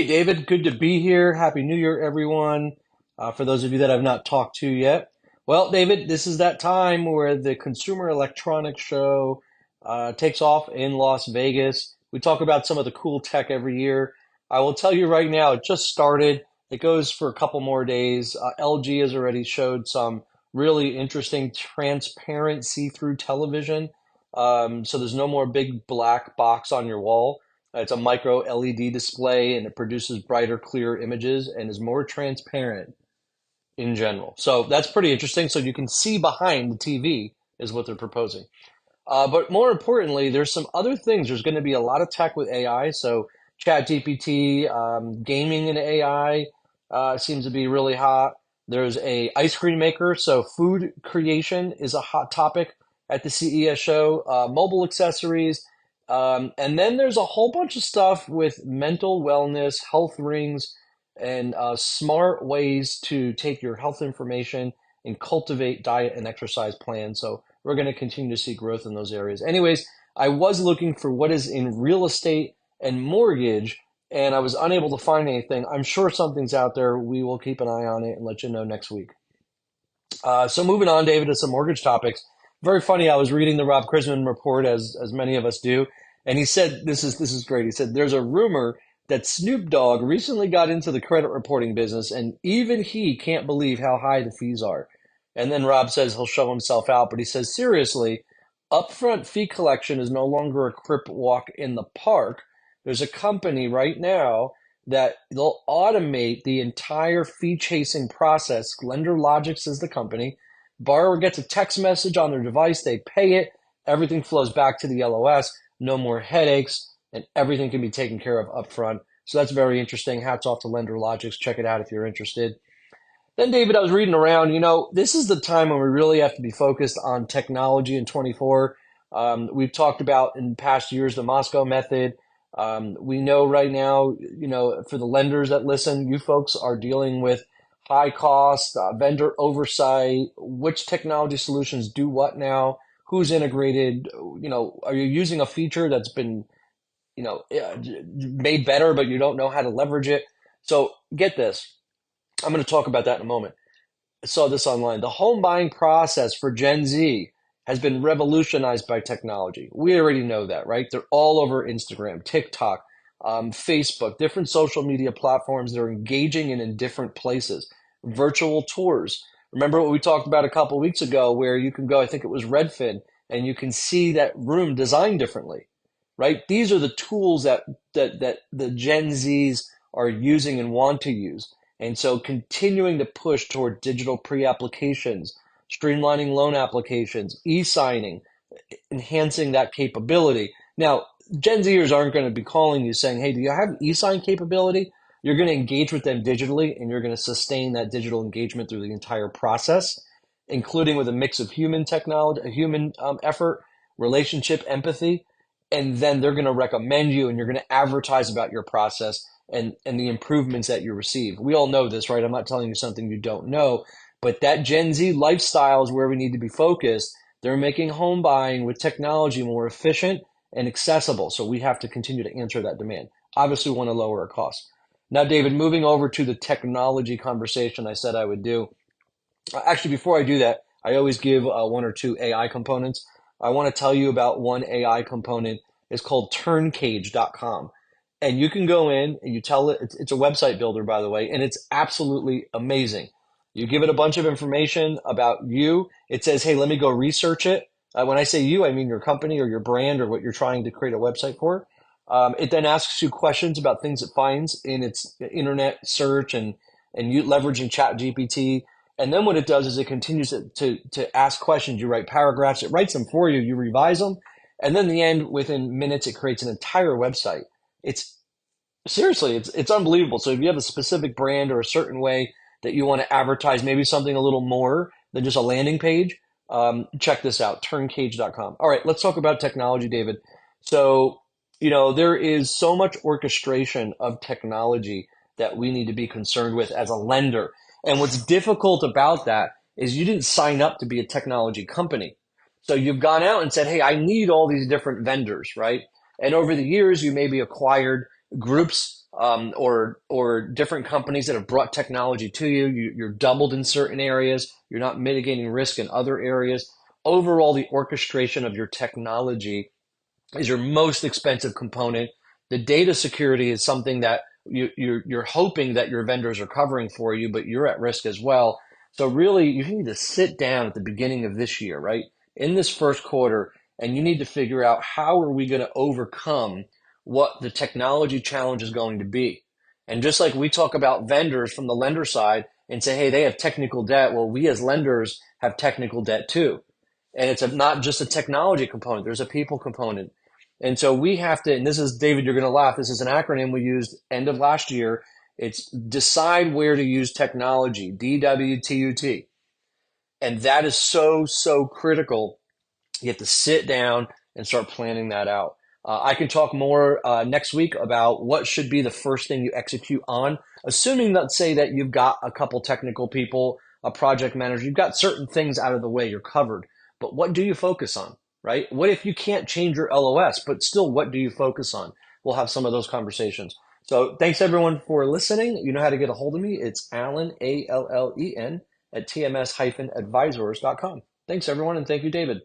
Hey, David, good to be here. Happy New Year, everyone. For those of you that I've not talked to yet. Well, David, this is that time where the Consumer Electronics Show takes off in Las Vegas. We talk about some of the cool tech every year. I will tell you right now, it just started. It goes for a couple more days. LG has already showed some really interesting transparent see-through television. So there's no more big black box on your wall. It's a micro LED display and it produces brighter, clearer images and is more transparent in general. So that's pretty interesting. So you can see behind the TV is what they're proposing. But more importantly, there's some other things. There's going to be a lot of tech with AI. So Chat GPT, gaming and AI seems to be really hot. There's a ice cream maker. So food creation is a hot topic at the CES show. Mobile accessories. And then there's a whole bunch of stuff with mental wellness, health rings, and smart ways to take your health information and cultivate diet and exercise plans. So we're going to continue to see growth in those areas. Anyways, I was looking for what is in real estate and mortgage, and I was unable to find anything. I'm sure something's out there. We will keep an eye on it and let you know next week. So moving on, David, to some mortgage topics. Very funny. I was reading the Rob Krisman report, as many of us do, and he said this is great. He said there's a rumor that Snoop Dogg recently got into the credit reporting business, and even he can't believe how high the fees are. And then Rob says he'll show himself out, but he says seriously, upfront fee collection is no longer a crip walk in the park. There's a company right now that they'll automate the entire fee chasing process. Lender Logix is the company. Borrower gets a text message on their device, they pay it, everything flows back to the LOS, no more headaches, and everything can be taken care of upfront. So that's very interesting. Hats off to Lender Logix. Check it out if you're interested. Then, David, I was reading around, this is the time when we really have to be focused on technology in 24. We've talked about in past years the Moscow method. We know right now, for the lenders that listen, you folks are dealing with high cost, vendor oversight, which technology solutions do what now, who's integrated, are you using a feature that's been, made better, but you don't know how to leverage it? So get this. I'm going to talk about that in a moment. I saw this online. The home buying process for Gen Z has been revolutionized by technology. We already know that, right? They're all over Instagram, TikTok, Facebook, different social media platforms. They're engaging in different places. Virtual tours. Remember what we talked about a couple of weeks ago, where you can go, I think it was Redfin, and you can see that room designed differently, right? These are the tools that the Gen Zs are using and want to use. And so continuing to push toward digital pre-applications, streamlining loan applications, e-signing, enhancing that capability. Now, Gen Zers aren't going to be calling you saying, hey, do you have e-sign capability? You're going to engage with them digitally, and you're going to sustain that digital engagement through the entire process, including with a mix of human technology, a human effort, relationship, empathy, and then they're going to recommend you, and you're going to advertise about your process and the improvements that you receive. We all know this, right? I'm not telling you something you don't know, but that Gen Z lifestyle is where we need to be focused. They're making home buying with technology more efficient and accessible. So we have to continue to answer that demand. Obviously, we want to lower our costs. Now, David, moving over to the technology conversation I said I would do. Actually, before I do that, I always give one or two AI components. I want to tell you about one AI component. It's called turncage.com. And you can go in and you tell it, it's a website builder, by the way, and it's absolutely amazing. You give it a bunch of information about you. It says, hey, let me go research it. When I say you, I mean your company or your brand or what you're trying to create a website for. It then asks you questions about things it finds in its internet search and you leveraging Chat GPT. And then what it does is it continues to ask questions. You write paragraphs, it writes them for you, you revise them. And then in the end, within minutes, it creates an entire website. It's seriously, it's unbelievable. So if you have a specific brand or a certain way that you want to advertise, maybe something a little more than just a landing page, check this out, turncage.com. All right, let's talk about technology, David. So, there is so much orchestration of technology that we need to be concerned with as a lender. And what's difficult about that is you didn't sign up to be a technology company. So you've gone out and said, hey, I need all these different vendors, right? And over the years, you maybe acquired groups or different companies that have brought technology to you. You're doubled in certain areas. You're not mitigating risk in other areas. Overall, the orchestration of your technology is your most expensive component. The data security is something that you're hoping that your vendors are covering for you, but you're at risk as well. So really, you need to sit down at the beginning of this year, right? In this first quarter, and you need to figure out how are we going to overcome what the technology challenge is going to be. And just like we talk about vendors from the lender side and say, hey, they have technical debt. Well, we as lenders have technical debt too. And it's not just a technology component, there's a people component. And so we have to, and this is, David, you're going to laugh. This is an acronym we used end of last year. It's decide where to use technology, DWTUT. And that is so, so critical. You have to sit down and start planning that out. I can talk more next week about what should be the first thing you execute on, assuming, let's say, that you've got a couple technical people, a project manager, you've got certain things out of the way, you're covered. But what do you focus on, right? What if you can't change your LOS, but still, what do you focus on? We'll have some of those conversations. So thanks, everyone, for listening. You know how to get a hold of me. It's Allen, Allen, at tms-advisors.com. Thanks, everyone, and thank you, David.